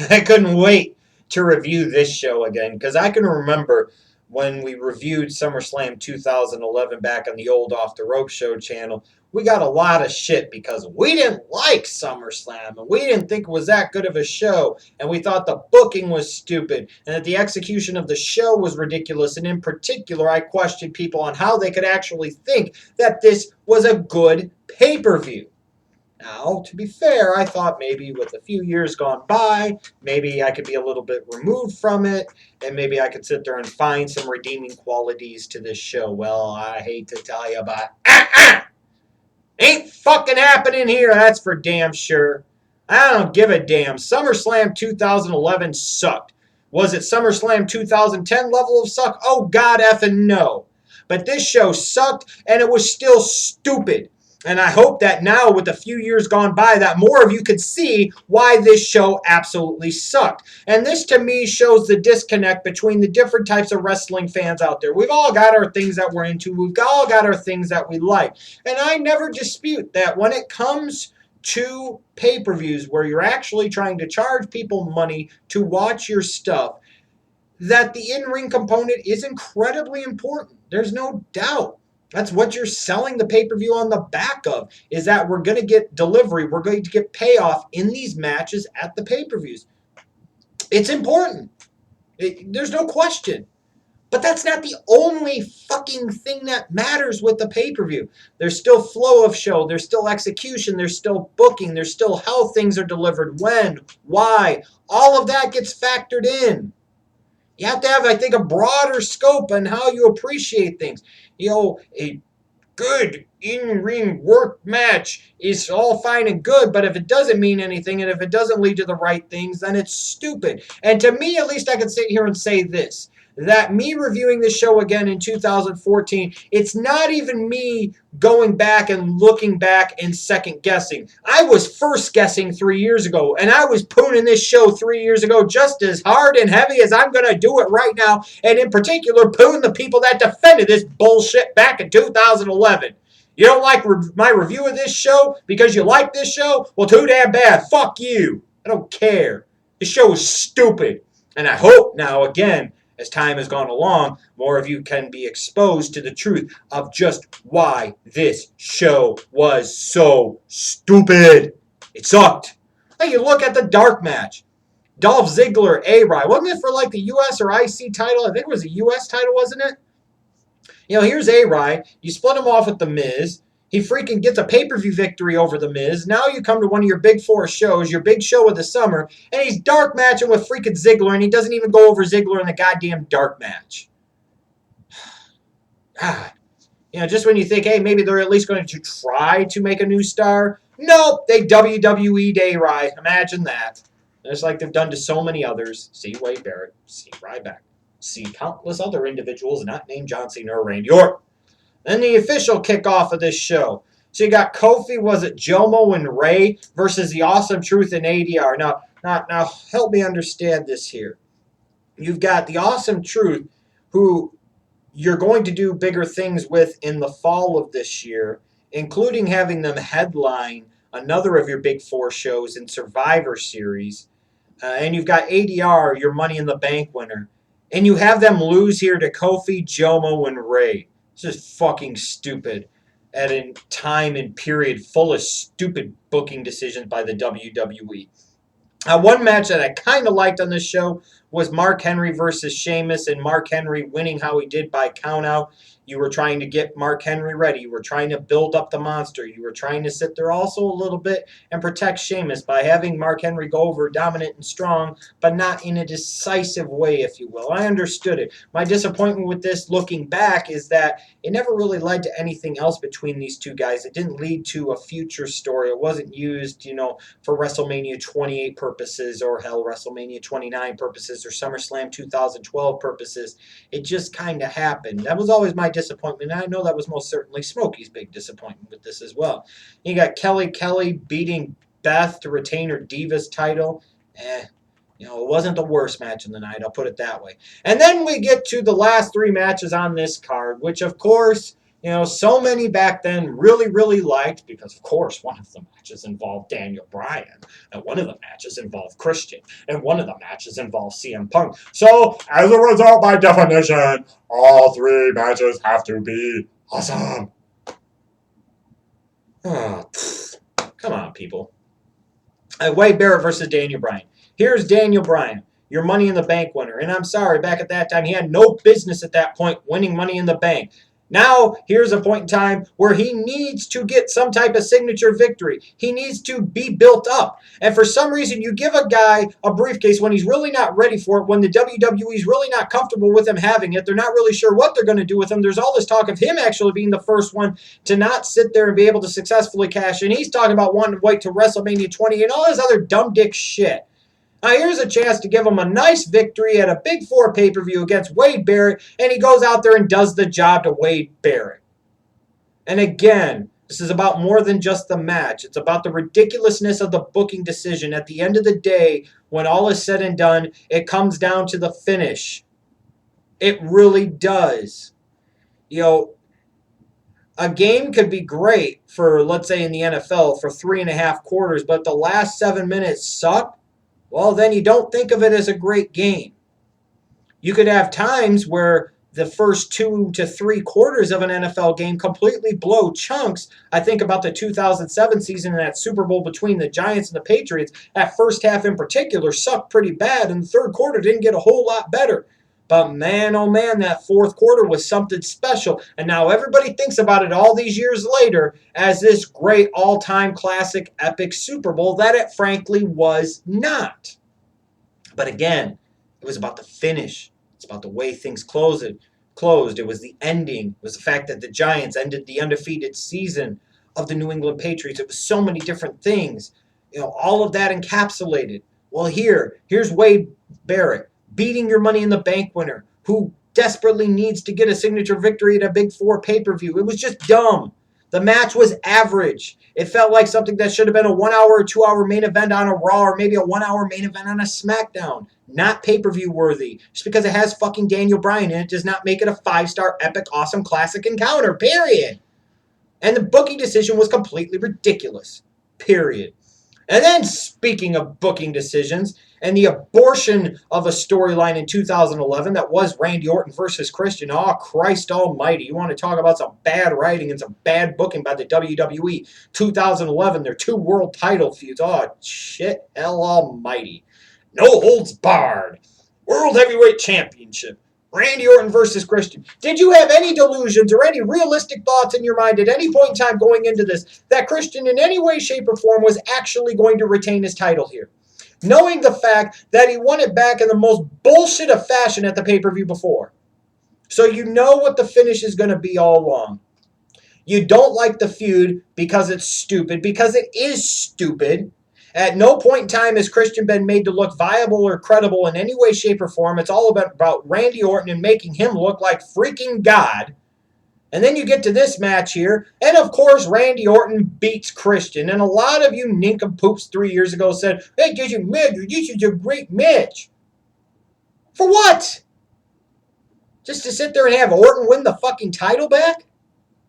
I couldn't wait to review this show again because I can remember when we reviewed SummerSlam 2011 back on the old Off the Rope Show channel. We got a lot of shit because we didn't like SummerSlam and we didn't think it was that good of a show, and we thought the booking was stupid and that the execution of the show was ridiculous. And in particular, I questioned people on how they could actually think that this was a good pay-per-view. Now, to be fair, I thought maybe with a few years gone by, maybe I could be a little bit removed from it, and maybe I could sit there and find some redeeming qualities to this show. Well, I hate to tell you, but ain't fucking happening here, that's for damn sure. I don't give a damn. SummerSlam 2011 sucked. Was it SummerSlam 2010 level of suck? Oh, God effing no. But this show sucked, and it was still stupid. And I hope that now, with a few years gone by, that more of you could see why this show absolutely sucked. And this, to me, shows the disconnect between the different types of wrestling fans out there. We've all got our things that we're into. We've all got our things that we like. And I never dispute that when it comes to pay-per-views where you're actually trying to charge people money to watch your stuff, that the in-ring component is incredibly important. There's no doubt. That's what you're selling the pay-per-view on the back of, is that we're going to get delivery, we're going to get payoff in these matches at the pay-per-views. It's important. There's no question. But that's not the only fucking thing that matters with the pay-per-view. There's still flow of show, there's still execution, there's still booking, there's still how things are delivered, when, why. All of that gets factored in. You have to have, I think, a broader scope on how you appreciate things. You know, a good in-ring work match is all fine and good, but if it doesn't mean anything and if it doesn't lead to the right things, then it's stupid. And to me, at least I can sit here and say this, that me reviewing this show again in 2014, it's not even me going back and looking back and second guessing. I was first guessing 3 years ago, and I was pooning this show 3 years ago just as hard and heavy as I'm going to do it right now, and in particular, pooning the people that defended this bullshit back in 2011. You don't like my review of this show because you like this show? Well, too damn bad. Fuck you. I don't care. This show is stupid. And I hope now, again, as time has gone along, more of you can be exposed to the truth of just why this show was so stupid. It sucked. Like, you look at the dark match. Dolph Ziggler, A-Rye. Wasn't it for like the US or IC title? I think it was a US title, wasn't it? You know, here's A-Rye. You split him off with The Miz. He freaking gets a pay-per-view victory over The Miz. Now you come to one of your big four shows, your big show of the summer, and he's dark matching with freaking Ziggler, and he doesn't even go over Ziggler in the goddamn dark match. God. You know, just when you think, hey, maybe they're at least going to try to make a new star. Nope, they WWE'd A-Rye. Imagine that. Just like they've done to so many others. See Wade Barrett. See Ryback. See countless other individuals not named John Cena or Randy Orton. Then the official kickoff of this show. So you got Kofi, was it Jomo and Ray versus the Awesome Truth and ADR. Now, help me understand this here. You've got the Awesome Truth, who you're going to do bigger things with in the fall of this year, including having them headline another of your big four shows in Survivor Series. And you've got ADR, your Money in the Bank winner. And you have them lose here to Kofi, Jomo, and Ray. This is fucking stupid at a time and period full of stupid booking decisions by the WWE. One match that I kind of liked on this show was Mark Henry versus Sheamus, and Mark Henry winning how he did by countout. You were trying to get Mark Henry ready. You were trying to build up the monster. You were trying to sit there also a little bit and protect Sheamus by having Mark Henry go over dominant and strong, but not in a decisive way, if you will. I understood it. My disappointment with this looking back is that it never really led to anything else between these two guys. It didn't lead to a future story. It wasn't used, for WrestleMania 28 purposes or hell, WrestleMania 29 purposes or SummerSlam 2012 purposes. It just kind of happened. That was always my disappointment. And I know that was most certainly Smokey's big disappointment with this as well. You got Kelly beating Beth to retain her Divas title. It wasn't the worst match of the night, I'll put it that way. And then we get to the last three matches on this card, which of course You know, so many back then really, really liked, because of course one of the matches involved Daniel Bryan, and one of the matches involved Christian, and one of the matches involved CM Punk. So, as a result, by definition, all three matches have to be awesome. Oh, come on, people. Wade Barrett versus Daniel Bryan. Here's Daniel Bryan, your Money in the Bank winner. And I'm sorry, back at that time, he had no business at that point winning Money in the Bank. Now, here's a point in time where he needs to get some type of signature victory. He needs to be built up. And for some reason, you give a guy a briefcase when he's really not ready for it, when the WWE is really not comfortable with him having it. They're not really sure what they're going to do with him. There's all this talk of him actually being the first one to not sit there and be able to successfully cash in. He's talking about wanting to wait to WrestleMania 20 and all this other dumb dick shit. Now, here's a chance to give him a nice victory at a Big Four pay-per-view against Wade Barrett, and he goes out there and does the job to Wade Barrett. And again, this is about more than just the match. It's about the ridiculousness of the booking decision. At the end of the day, when all is said and done, it comes down to the finish. It really does. You know, a game could be great for, let's say in the NFL, for 3.5 quarters, but the last 7 minutes suck. Well, then you don't think of it as a great game. You could have times where the first 2 to 3 quarters of an NFL game completely blow chunks. I think about the 2007 season and that Super Bowl between the Giants and the Patriots. That first half in particular sucked pretty bad, and the third quarter didn't get a whole lot better. But man, oh man, that fourth quarter was something special. And now everybody thinks about it all these years later as this great all-time classic epic Super Bowl that it frankly was not. But again, it was about the finish. It's about the way things closed. It was the ending. It was the fact that the Giants ended the undefeated season of the New England Patriots. It was so many different things. You know, all of that encapsulated. Well, here's Wade Barrett beating your Money in the Bank winner, who desperately needs to get a signature victory at a Big Four pay-per-view. It was just dumb. The match was average. It felt like something that should have been a 1 hour or 2 hour main event on a Raw, or maybe a 1 hour main event on a SmackDown. Not pay-per-view worthy. Just because it has fucking Daniel Bryan in it does not make it a 5-star epic awesome classic encounter, period. And the booking decision was completely ridiculous, period. And then, speaking of booking decisions and the abortion of a storyline in 2011 that was Randy Orton versus Christian, oh, Christ almighty. You want to talk about some bad writing and some bad booking by the WWE. 2011, their 2 world title feuds. Oh, shit, hell almighty. No holds barred. World Heavyweight Championship. Randy Orton versus Christian. Did you have any delusions or any realistic thoughts in your mind at any point in time going into this that Christian in any way, shape, or form was actually going to retain his title here? Knowing the fact that he won it back in the most bullshit of fashion at the pay-per-view before. So you know what the finish is going to be all along. You don't like the feud because it's stupid, because it is stupid. At no point in time has Christian been made to look viable or credible in any way, shape, or form. It's all about Randy Orton and making him look like freaking God. And then you get to this match here, and of course Randy Orton beats Christian. And a lot of you nincompoops 3 years ago said, "Hey, this is a great match." For what? Just to sit there and have Orton win the fucking title back?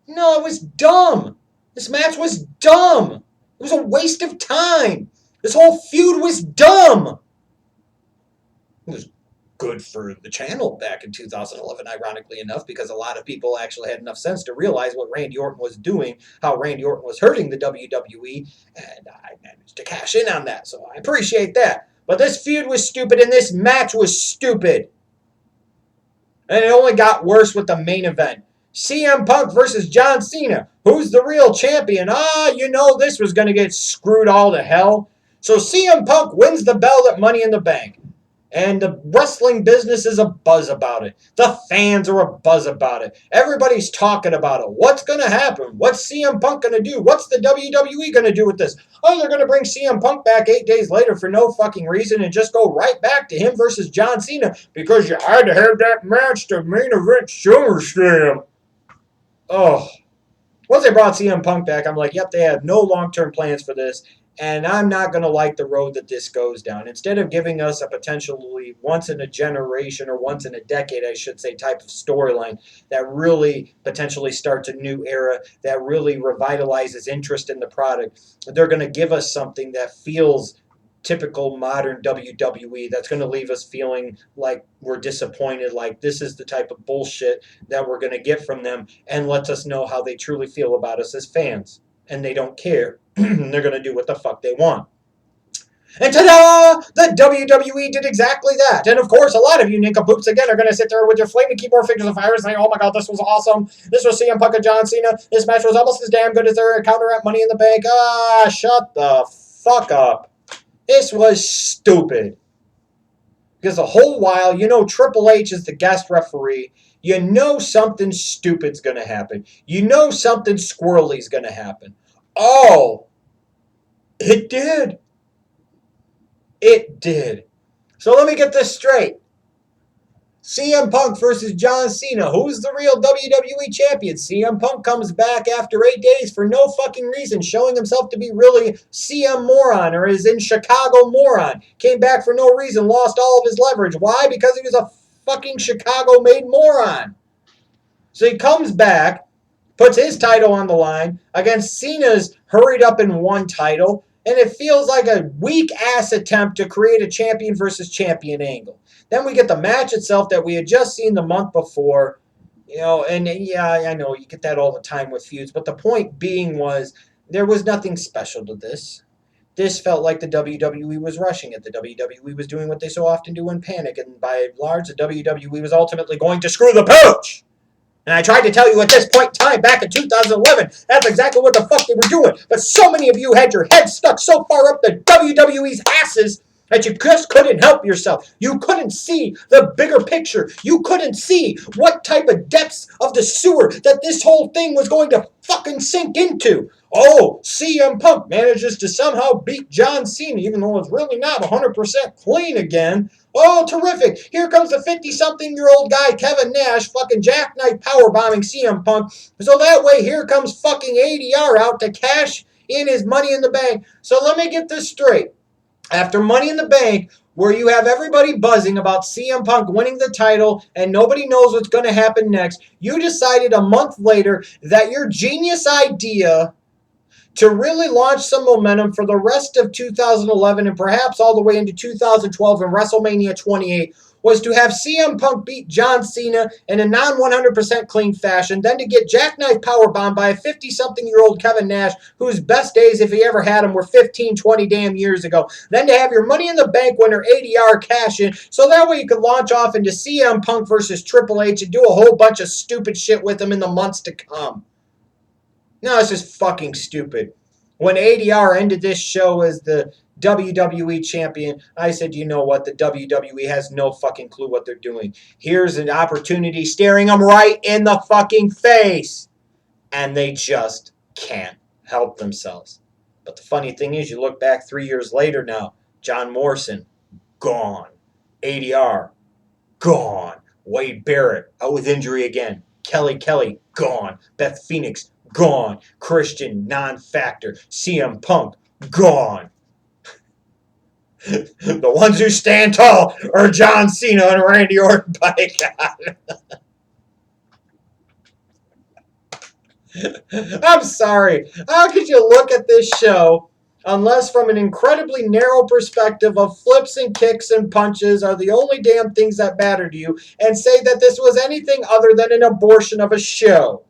No, it was dumb. This match was dumb. It was a waste of time. This whole feud was dumb. It was good for the channel back in 2011, ironically enough, because a lot of people actually had enough sense to realize what Randy Orton was doing, how Randy Orton was hurting the WWE, and I managed to cash in on that, so I appreciate that. But this feud was stupid, and this match was stupid. And it only got worse with the main event. CM Punk versus John Cena. Who's the real champion? You know this was going to get screwed all to hell. So CM Punk wins the belt at Money in the Bank. And the wrestling business is abuzz about it. The fans are abuzz about it. Everybody's talking about it. What's going to happen? What's CM Punk going to do? What's the WWE going to do with this? Oh, they're going to bring CM Punk back 8 days later for no fucking reason and just go right back to him versus John Cena because you had to have that match to main event Summerslam. Oh. Once they brought CM Punk back, I'm like, yep, they have no long-term plans for this. And I'm not going to like the road that this goes down. Instead of giving us a potentially once in a generation or once in a decade, I should say, type of storyline that really potentially starts a new era, that really revitalizes interest in the product, they're going to give us something that feels typical modern WWE, that's going to leave us feeling like we're disappointed, like this is the type of bullshit that we're going to get from them, and lets us know how they truly feel about us as fans. And they don't care. They're going to do what the fuck they want. And ta-da! The WWE did exactly that. And of course, a lot of you nincompoops again are going to sit there with your flaming keyboard fingers of fire and say, oh my god, this was awesome. This was CM Punk and John Cena. This match was almost as damn good as their encounter at Money in the Bank. Ah, shut the fuck up. This was stupid. Because the whole while, you know Triple H is the guest referee. You know something stupid's going to happen. You know something squirrely's going to happen. Oh, it did. It did. So let me get this straight. CM Punk versus John Cena. Who's the real WWE champion? CM Punk comes back after 8 days for no fucking reason, showing himself to be really CM Moron, or is in Chicago Moron. Came back for no reason, lost all of his leverage. Why? Because he was a fucking Chicago-made moron. So he comes back, puts his title on the line against Cena's hurried up and won title, and it feels like a weak-ass attempt to create a champion versus champion angle. Then we get the match itself that we had just seen the month before, you know, and yeah, I know you get that all the time with feuds, but the point being was there was nothing special to this. This felt like the WWE was rushing it. The WWE was doing what they so often do in panic, and by and large, the WWE was ultimately going to screw the pooch. And I tried to tell you at this point in time, back in 2011, that's exactly what the fuck they were doing. But so many of you had your heads stuck so far up the WWE's asses that you just couldn't help yourself. You couldn't see the bigger picture. You couldn't see what type of depths of the sewer that this whole thing was going to fucking sink into. Oh, CM Punk manages to somehow beat John Cena, even though it's really not 100% clean again. Oh, terrific. Here comes the 50-something-year-old guy, Kevin Nash, fucking jackknife powerbombing CM Punk. So that way, here comes fucking ADR out to cash in his Money in the Bank. So let me get this straight. After Money in the Bank, where you have everybody buzzing about CM Punk winning the title and nobody knows what's going to happen next, you decided a month later that your genius idea to really launch some momentum for the rest of 2011 and perhaps all the way into 2012 and WrestleMania 28 was to have CM Punk beat John Cena in a non-100% clean fashion, then to get jackknife powerbombed by a 50-something-year-old Kevin Nash, whose best days, if he ever had them, were 15, 20 damn years ago. Then to have your Money in the Bank winner ADR cash in, so that way you could launch off into CM Punk versus Triple H and do a whole bunch of stupid shit with him in the months to come. No, it's just fucking stupid. When ADR ended this show as the WWE champion, I said, you know what? The WWE has no fucking clue what they're doing. Here's an opportunity staring them right in the fucking face. And they just can't help themselves. But the funny thing is, you look back 3 years later now, John Morrison, gone. ADR, gone. Wade Barrett, out with injury again. Kelly, gone. Beth Phoenix, gone. Christian, non-factor. CM Punk, gone. The ones who stand tall are John Cena and Randy Orton, by God. I'm sorry. How could you look at this show unless from an incredibly narrow perspective of flips and kicks and punches are the only damn things that matter to you, and say that this was anything other than an abortion of a show?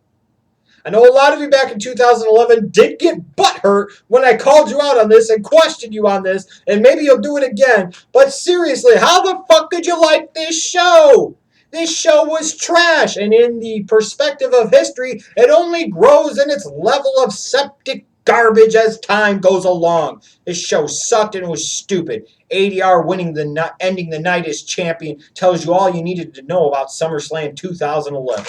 I know a lot of you back in 2011 did get butthurt when I called you out on this and questioned you on this, and maybe you'll do it again. But seriously, how the fuck could you like this show? This show was trash, and in the perspective of history, it only grows in its level of septic garbage as time goes along. This show sucked and it was stupid. ADR ending the night as champion tells you all you needed to know about SummerSlam 2011.